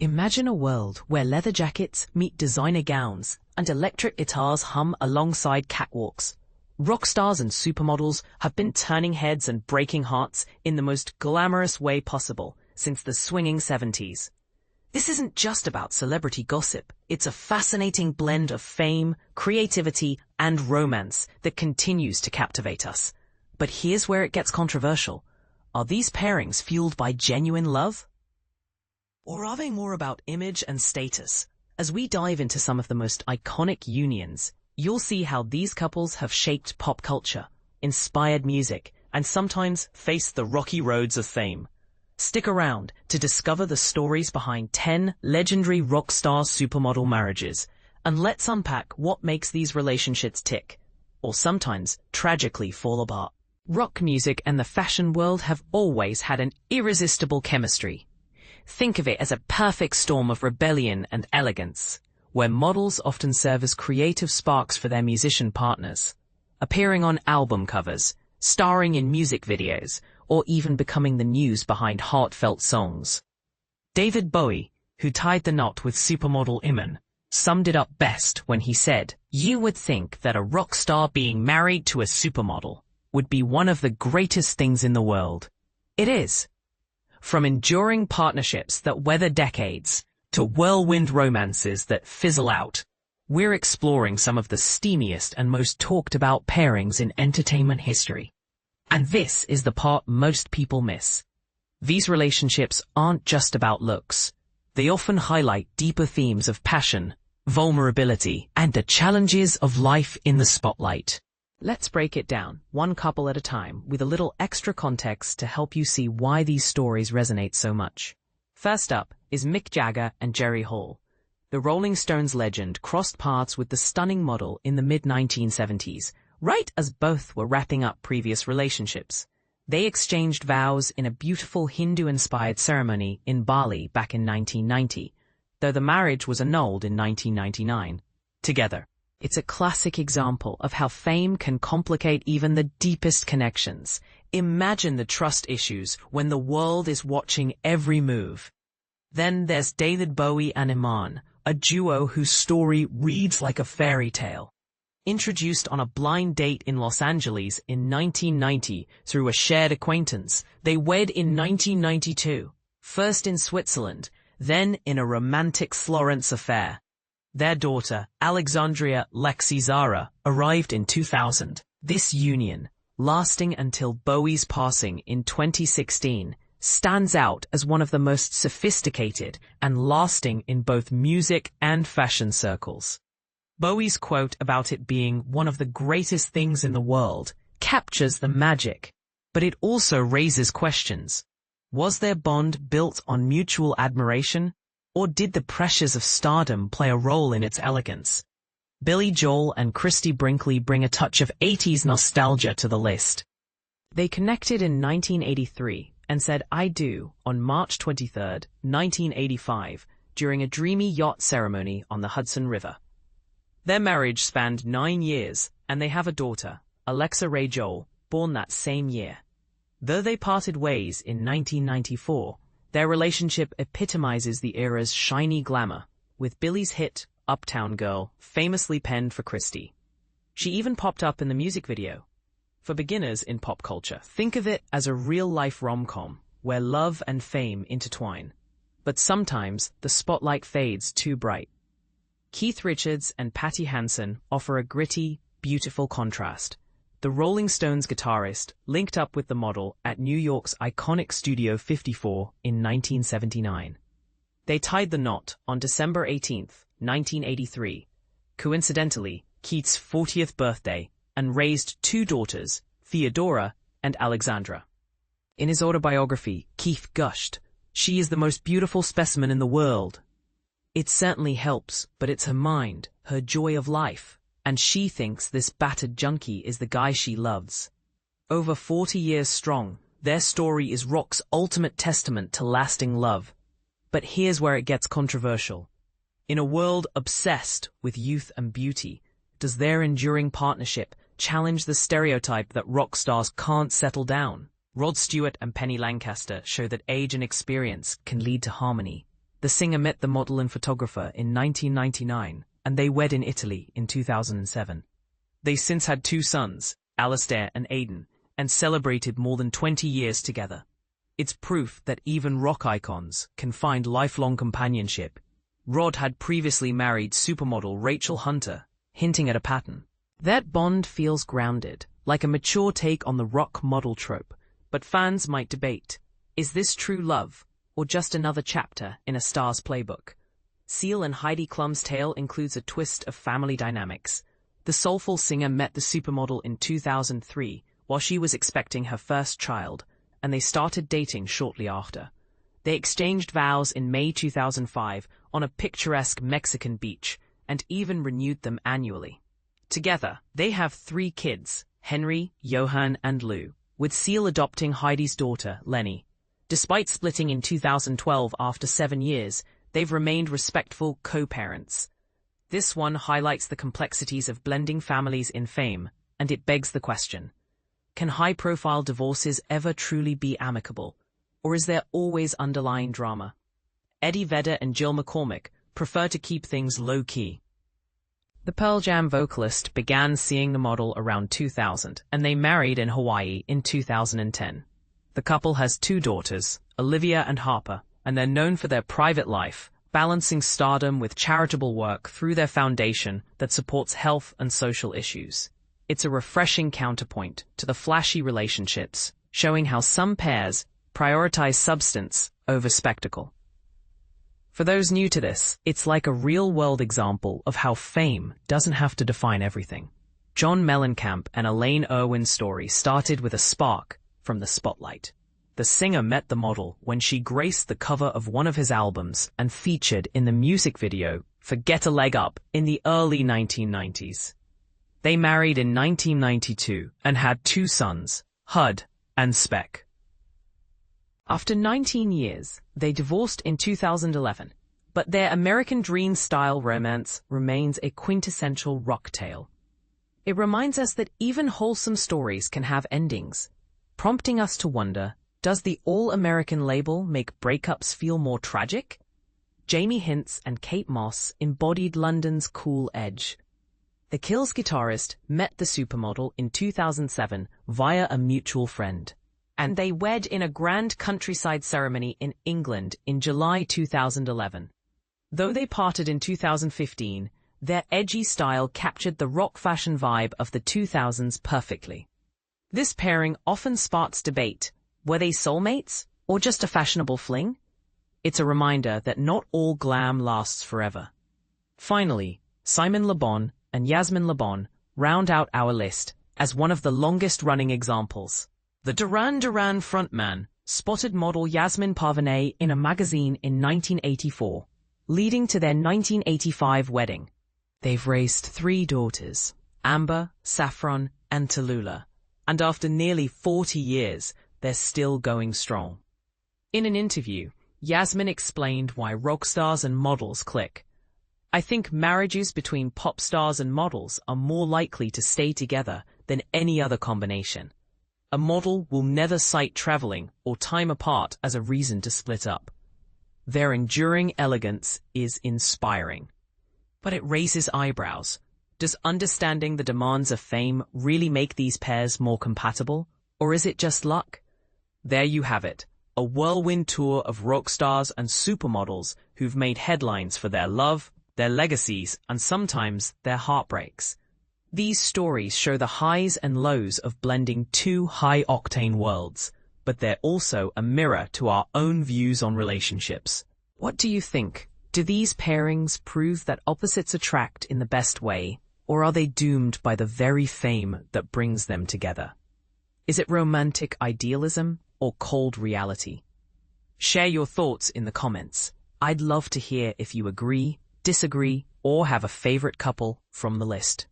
Imagine a world where leather jackets meet designer gowns and electric guitars hum alongside catwalks. Rock stars and supermodels have been turning heads and breaking hearts in the most glamorous way possible since the swinging 70s. This isn't just about celebrity gossip. It's a fascinating blend of fame, creativity, and romance that continues to captivate us. But here's where it gets controversial. Are these pairings fueled by genuine love? Or are they more about image and status? As we dive into some of the most iconic unions, you'll see how these couples have shaped pop culture, inspired music, and sometimes faced the rocky roads of fame. Stick around to discover the stories behind 10 legendary rock star supermodel marriages, and let's unpack what makes these relationships tick, or sometimes tragically fall apart. Rock music and the fashion world have always had an irresistible chemistry. Think of it as a perfect storm of rebellion and elegance, where models often serve as creative sparks for their musician partners, appearing on album covers, starring in music videos, or even becoming the news behind heartfelt songs. David Bowie, who tied the knot with supermodel Iman, summed it up best when he said, "You would think that a rock star being married to a supermodel would be one of the greatest things in the world." It is. From enduring partnerships that weather decades to whirlwind romances that fizzle out, we're exploring some of the steamiest and most talked about pairings in entertainment history. And this is the part most people miss. These relationships aren't just about looks. They often highlight deeper themes of passion, vulnerability, and the challenges of life in the spotlight. Let's break it down, one couple at a time, with a little extra context to help you see why these stories resonate so much. First up is Mick Jagger and Jerry Hall. The Rolling Stones legend crossed paths with the stunning model in the mid-1970s, right as both were wrapping up previous relationships. They exchanged vows in a beautiful Hindu-inspired ceremony in Bali back in 1990, though the marriage was annulled in 1999. Together. It's a classic example of how fame can complicate even the deepest connections. Imagine the trust issues when the world is watching every move. Then there's David Bowie and Iman, a duo whose story reads like a fairy tale. Introduced on a blind date in Los Angeles in 1990 through a shared acquaintance, they wed in 1992, first in Switzerland, then in a romantic Florence affair. Their daughter, Alexandria Lexi Zara, arrived in 2000. This union, lasting until Bowie's passing in 2016, stands out as one of the most sophisticated and lasting in both music and fashion circles. Bowie's quote about it being one of the greatest things in the world captures the magic, but it also raises questions. Was their bond built on mutual admiration? Or did the pressures of stardom play a role in its elegance? Joel and Christie Brinkley bring a touch of 80s nostalgia to the list. They connected in 1983 and said "I do" on March 23, 1985, during a dreamy yacht ceremony on the Hudson River. Their marriage spanned 9 years, and they have a daughter, Alexa Ray Joel, born that same year. Though they parted ways in 1994, their relationship epitomizes the era's shiny glamour, with Billy's hit, Uptown Girl, famously penned for Christie. She even popped up in the music video. For beginners in pop culture, think of it as a real-life rom-com, where love and fame intertwine. But sometimes, the spotlight fades too bright. Keith Richards and Patti Hansen offer a gritty, beautiful contrast. The Rolling Stones guitarist linked up with the model at New York's iconic Studio 54 in 1979. They tied the knot on December 18, 1983, coincidentally Keith's 40th birthday, and raised 2 daughters, Theodora and Alexandra. In his autobiography, Keith gushed, "She is the most beautiful specimen in the world. It certainly helps, but it's her mind, her joy of life. And she thinks this battered junkie is the guy she loves." Over 40 years strong, their story is rock's ultimate testament to lasting love. But here's where it gets controversial. In a world obsessed with youth and beauty, does their enduring partnership challenge the stereotype that rock stars can't settle down? Rod Stewart and Penny Lancaster show that age and experience can lead to harmony. The singer met the model and photographer in 1999, and they wed in Italy in 2007. They since had 2 sons, Alistair and Aidan, and celebrated more than 20 years together. It's proof that even rock icons can find lifelong companionship. Rod had previously married supermodel Rachel Hunter, hinting at a pattern. That bond feels grounded, like a mature take on the rock model trope. But fans might debate, is this true love, or just another chapter in a star's playbook? Seal and Heidi Klum's tale includes a twist of family dynamics. The soulful singer met the supermodel in 2003 while she was expecting her first child, and they started dating shortly after. They exchanged vows in May 2005 on a picturesque Mexican beach, and even renewed them annually. Together, they have 3 kids, Henry, Johan, and Lou, with Seal adopting Heidi's daughter, Lenny. Despite splitting in 2012 after 7 years, they've remained respectful co-parents. This one highlights the complexities of blending families in fame, and it begs the question, can high-profile divorces ever truly be amicable, or is there always underlying drama? Eddie Vedder and Jill McCormick prefer to keep things low-key. The Pearl Jam vocalist began seeing the model around 2000, and they married in Hawaii in 2010. The couple has 2 daughters, Olivia and Harper, and they're known for their private life, balancing stardom with charitable work through their foundation that supports health and social issues. It's a refreshing counterpoint to the flashy relationships, showing how some pairs prioritize substance over spectacle. For those new to this, it's like a real-world example of how fame doesn't have to define everything. John Mellencamp and Elaine Irwin's story started with a spark from the spotlight. The singer met the model when she graced the cover of one of his albums and featured in the music video for Get a Leg Up in the early 1990s. They married in 1992 and had 2 sons, Hud and Speck. After 19 years, they divorced in 2011, but their American Dream-style romance remains a quintessential rock tale. It reminds us that even wholesome stories can have endings, prompting us to wonder, does the all-American label make breakups feel more tragic? Jamie Hintz and Kate Moss embodied London's cool edge. The Kills guitarist met the supermodel in 2007 via a mutual friend, and they wed in a grand countryside ceremony in England in July 2011. Though they parted in 2015, their edgy style captured the rock fashion vibe of the 2000s perfectly. This pairing often sparks debate. Were they soulmates, or just a fashionable fling? It's a reminder that not all glam lasts forever. Finally, Simon Le Bon and Yasmin Le Bon round out our list as one of the longest-running examples. The Duran Duran frontman spotted model Yasmin Parvaneh in a magazine in 1984, leading to their 1985 wedding. They've raised 3 daughters, Amber, Saffron, and Tallulah, and after nearly 40 years, they're still going strong. In an interview, Yasmin explained why rock stars and models click. I think marriages between pop stars and models are more likely to stay together than any other combination. A model will never cite traveling or time apart as a reason to split up. Their enduring elegance is inspiring. But it raises eyebrows. Does understanding the demands of fame really make these pairs more compatible? Or is it just luck? There you have it, a whirlwind tour of rock stars and supermodels who've made headlines for their love, their legacies, and sometimes their heartbreaks. These stories show the highs and lows of blending 2 high-octane worlds, but they're also a mirror to our own views on relationships. What do you think? Do these pairings prove that opposites attract in the best way, or are they doomed by the very fame that brings them together? Is it romantic idealism or cold reality? Share your thoughts in the comments. I'd love to hear if you agree, disagree, or have a favorite couple from the list.